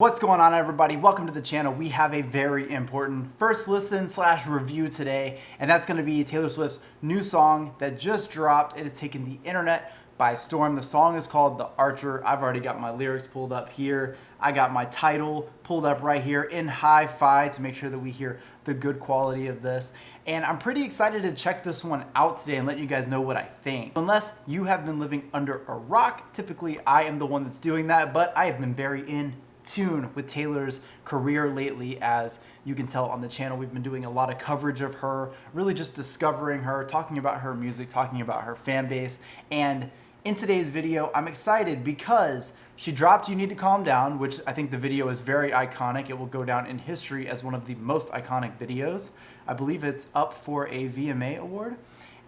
What's going on, everybody? Welcome to the channel. We have a very important first listen / review today, and that's going to be Taylor Swift's new song that just dropped. It has taken the internet by storm. The song is called The Archer. I've already got my lyrics pulled up here. I got my title pulled up right here in hi-fi to make sure that we hear the good quality of this. And I'm pretty excited to check this one out today and let you guys know what I think. Unless you have been living under a rock, typically I am the one that's doing that, but I have been very in tune with Taylor's career lately. As you can tell on the channel, we've been doing a lot of coverage of her, really just discovering her, talking about her music, talking about her fan base. And in today's video, I'm excited because she dropped You Need to Calm Down, which I think the video is very iconic. It will go down in history as one of the most iconic videos. I believe it's up for a VMA award.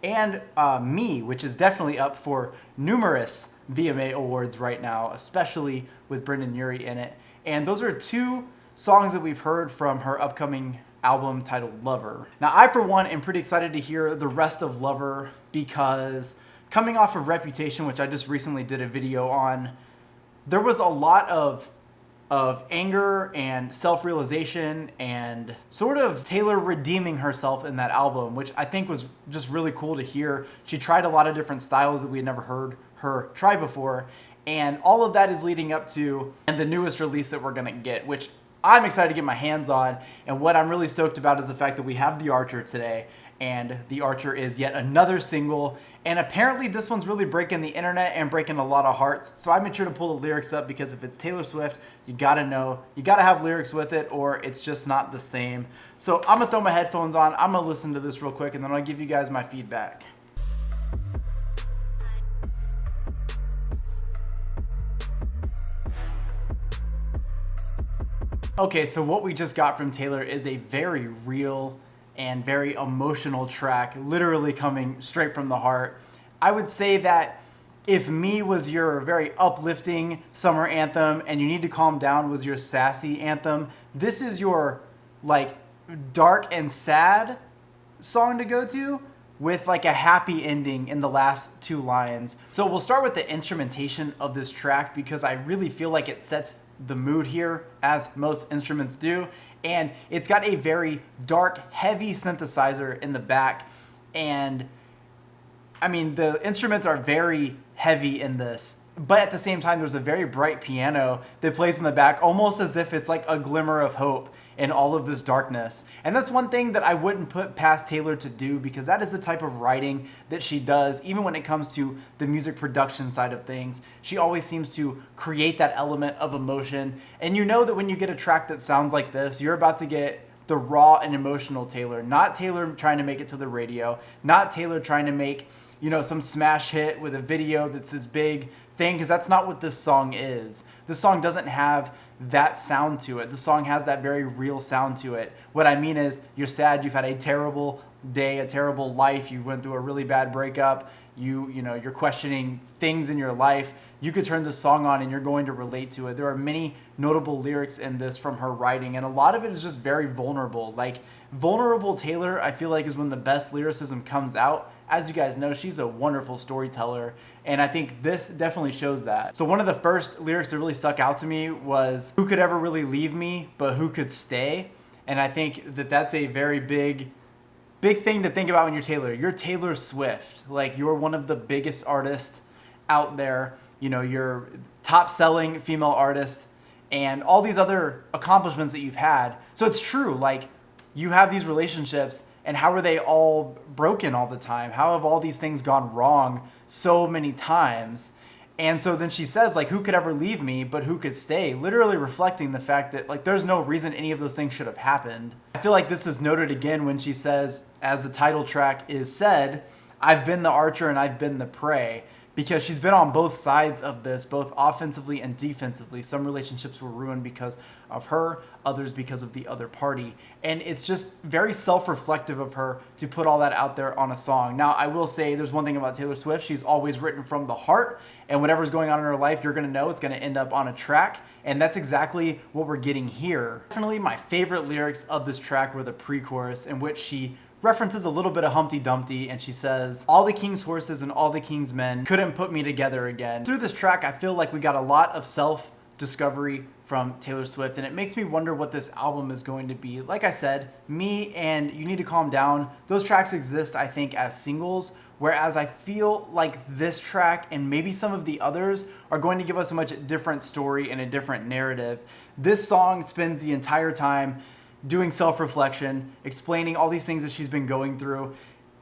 And Me, which is definitely up for numerous VMA awards right now, especially with Brendan Urie in it. And those are two songs that we've heard from her upcoming album titled Lover. Now, I, for one, am pretty excited to hear the rest of Lover because coming off of Reputation, which I just recently did a video on, there was a lot of anger and self-realization and sort of Taylor redeeming herself in that album, which I think was just really cool to hear. She tried a lot of different styles that we had never heard her try before, and all of that is leading up to the newest release that we're gonna get, which I'm excited to get my hands on. And what I'm really stoked about is the fact that we have The Archer today, and The Archer is yet another single, and apparently this one's really breaking the internet and breaking a lot of hearts. So I made sure to pull the lyrics up because if it's Taylor Swift, you gotta know, you gotta have lyrics with it or it's just not the same. So I'm gonna throw my headphones on, I'm gonna listen to this real quick, and then I'll give you guys my feedback. Okay, so what we just got from Taylor is a very real and very emotional track, literally coming straight from the heart. I would say that if Me was your very uplifting summer anthem and You Need to Calm Down was your sassy anthem, this is your like dark and sad song to go to with like a happy ending in the last two lines. So we'll start with the instrumentation of this track because I really feel like it sets the mood here, as most instruments do. And it's got a very dark, heavy synthesizer in the back. And I mean, the instruments are very heavy in this, but at the same time, there's a very bright piano that plays in the back, almost as if it's like a glimmer of hope in all of this darkness. And that's one thing that I wouldn't put past Taylor to do, because that is the type of writing that she does. Even when it comes to the music production side of things, she always seems to create that element of emotion. And you know that when you get a track that sounds like this, you're about to get the raw and emotional Taylor, not Taylor trying to make it to the radio, not Taylor trying to make, you know, some smash hit with a video that's this big thing, because that's not what this song is. This song doesn't have that sound to it. The song has that very real sound to it. What I mean is, you're sad, you've had a terrible day, a terrible life, you went through a really bad breakup, you know, you're questioning things in your life. You could turn this song on and you're going to relate to it. There are many notable lyrics in this from her writing, and a lot of it is just very vulnerable. Like, vulnerable Taylor, I feel like, is when the best lyricism comes out. As you guys know, she's a wonderful storyteller, and I think this definitely shows that. So one of the first lyrics that really stuck out to me was, "Who could ever really leave me, but who could stay?" And I think that that's a very big thing to think about when you're Taylor. You're Taylor Swift. Like, you're one of the biggest artists out there. You know, you're top-selling female artist and all these other accomplishments that you've had. So it's true, like, you have these relationships, and how are they all broken all the time? How have all these things gone wrong so many times? And so then she says, like, who could ever leave me, but who could stay? Literally reflecting the fact that, like, there's no reason any of those things should have happened. I feel like this is noted again when she says, as the title track is said, I've been the archer and I've been the prey. Because she's been on both sides of this, both offensively and defensively. Some relationships were ruined because of her, others because of the other party. And it's just very self-reflective of her to put all that out there on a song. Now, I will say there's one thing about Taylor Swift. She's always written from the heart, and whatever's going on in her life, you're going to know it's going to end up on a track. And that's exactly what we're getting here. Definitely my favorite lyrics of this track were the pre-chorus, in which she references a little bit of Humpty Dumpty, and she says, all the king's horses and all the king's men couldn't put me together again. Through this track, I feel like we got a lot of self discovery from Taylor Swift, and it makes me wonder what this album is going to be. Like I said, Me and You Need to Calm Down, those tracks exist, I think, as singles, whereas I feel like this track and maybe some of the others are going to give us a much different story and a different narrative. This song spends the entire time doing self-reflection, explaining all these things that she's been going through,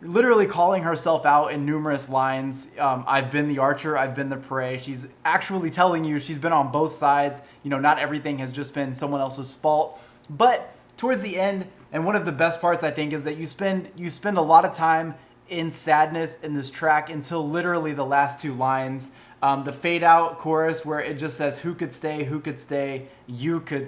literally calling herself out in numerous lines. I've been the archer, I've been the prey. She's actually telling you she's been on both sides. You know, not everything has just been someone else's fault. But towards the end, and one of the best parts, I think, is that you spend a lot of time in sadness in this track until literally the last two lines. The fade out chorus where it just says, who could stay, you could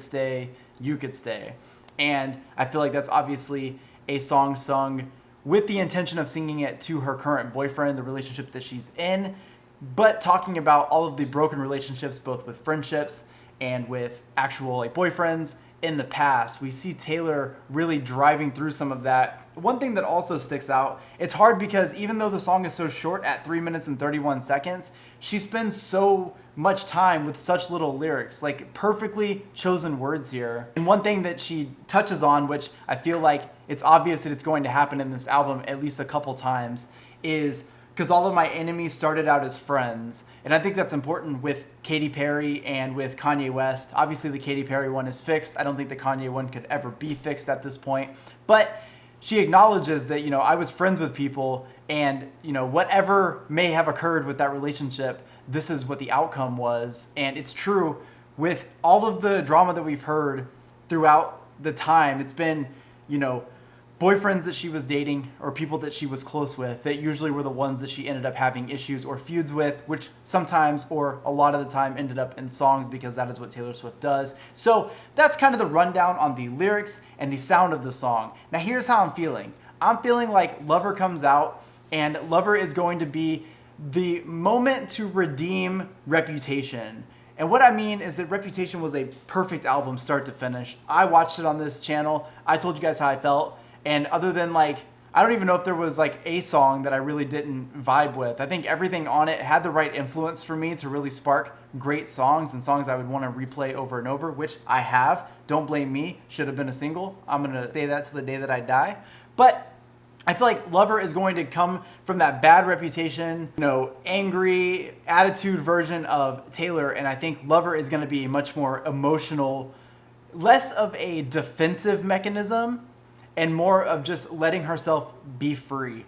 stay, you could stay. And I feel like that's obviously a song sung with the intention of singing it to her current boyfriend, the relationship that she's in, but talking about all of the broken relationships, both with friendships and with actual like boyfriends in the past. We see Taylor really driving through some of that. One thing that also sticks out, it's hard because even though the song is so short at 3 minutes and 31 seconds, she spends so much time with such little lyrics, like perfectly chosen words here. And one thing that she touches on, which I feel like it's obvious that it's going to happen in this album at least a couple times, is because all of my enemies started out as friends. And I think that's important with Katy Perry and with Kanye West. Obviously the Katy Perry one is fixed. I don't think the Kanye one could ever be fixed at this point. But she acknowledges that, you know, I was friends with people and, you know, whatever may have occurred with that relationship, this is what the outcome was. And it's true with all of the drama that we've heard throughout the time. It's been, you know, boyfriends that she was dating or people that she was close with that usually were the ones that she ended up having issues or feuds with, which sometimes or a lot of the time ended up in songs because that is what Taylor Swift does. So that's kind of the rundown on the lyrics and the sound of the song. Now here's how I'm feeling. I'm feeling like Lover comes out and Lover is going to be the moment to redeem Reputation. And what I mean is that Reputation was a perfect album start to finish. I watched it on this channel. I told you guys how I felt. And other than like, I don't even know if there was like a song that I really didn't vibe with. I think everything on it had the right influence for me to really spark great songs and songs I would want to replay over and over, which I have. Don't blame me. Should have been a single. I'm going to say that to the day that I die. But I feel like Lover is going to come from that bad Reputation, you know, angry attitude version of Taylor. And I think Lover is going to be much more emotional, less of a defensive mechanism, and more of just letting herself be free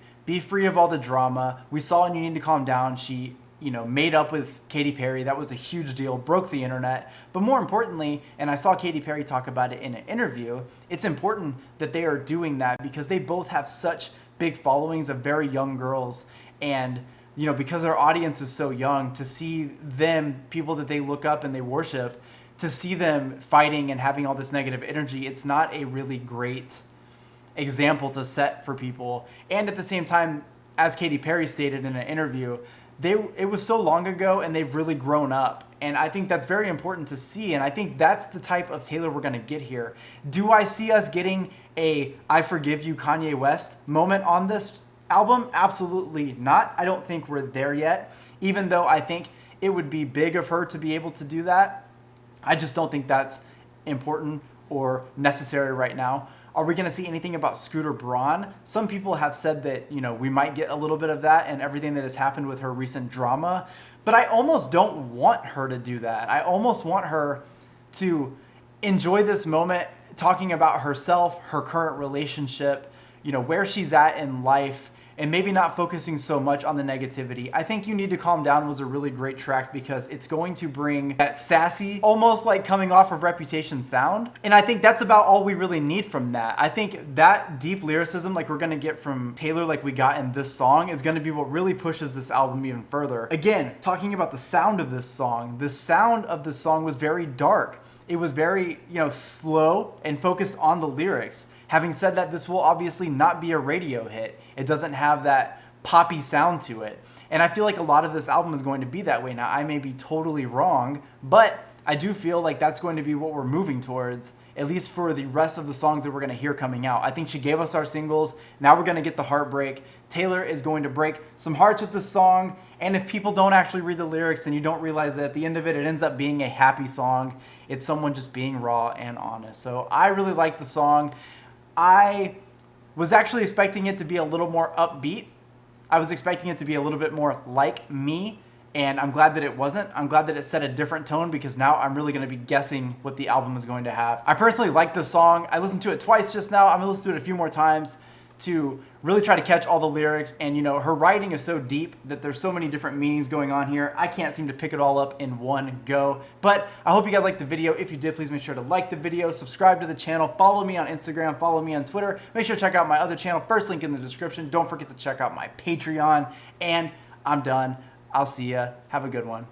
of all the drama. We saw in You Need to Calm Down, she, you know, made up with Katy Perry. That was a huge deal, broke the internet. But more importantly, and I saw Katy Perry talk about it in an interview, it's important that they are doing that because they both have such big followings of very young girls. And, you know, because their audience is so young, to see them, people that they look up and they worship, to see them fighting and having all this negative energy, it's not a really great example to set for people. And at the same time, as Katy Perry stated in an interview, it was so long ago and they've really grown up. And I think that's very important to see. And I think that's the type of Taylor we're going to get here. Do I see us getting a I Forgive You Kanye West moment on this album? Absolutely not. I don't think we're there yet, even though I think it would be big of her to be able to do that. I just don't think that's important or necessary right now. Are we going to see anything about Scooter Braun? Some people have said that, you know, we might get a little bit of that and everything that has happened with her recent drama. But I almost don't want her to do that. I almost want her to enjoy this moment talking about herself, her current relationship, you know, where she's at in life, and maybe not focusing so much on the negativity. I think You Need to Calm Down was a really great track because it's going to bring that sassy, almost like coming off of Reputation sound. And I think that's about all we really need from that. I think that deep lyricism like we're gonna get from Taylor like we got in this song is gonna be what really pushes this album even further. Again, talking about the sound of this song, the sound of this song was very dark. It was very, you know, slow and focused on the lyrics. Having said that, this will obviously not be a radio hit. It doesn't have that poppy sound to it. And I feel like a lot of this album is going to be that way. Now, I may be totally wrong, but I do feel like that's going to be what we're moving towards, at least for the rest of the songs that we're going to hear coming out. I think she gave us our singles. Now we're going to get the heartbreak. Taylor is going to break some hearts with this song. And if people don't actually read the lyrics, then you don't realize that at the end of it, it ends up being a happy song. It's someone just being raw and honest. So I really like the song. I was actually expecting it to be a little more upbeat. I was expecting it to be a little bit more like me. And I'm glad that it wasn't. I'm glad that it set a different tone, because now I'm really going to be guessing what the album is going to have. I personally like this song. I listened to it twice just now. I'm going to listen to it a few more times to really try to catch all the lyrics. And you know, her writing is so deep that there's so many different meanings going on here. I can't seem to pick it all up in one go. But I hope you guys liked the video. If you did, please make sure to like the video, subscribe to the channel, follow me on Instagram, follow me on Twitter. Make sure to check out my other channel, first link in the description. Don't forget to check out my Patreon. And I'm done. I'll see ya. Have a good one.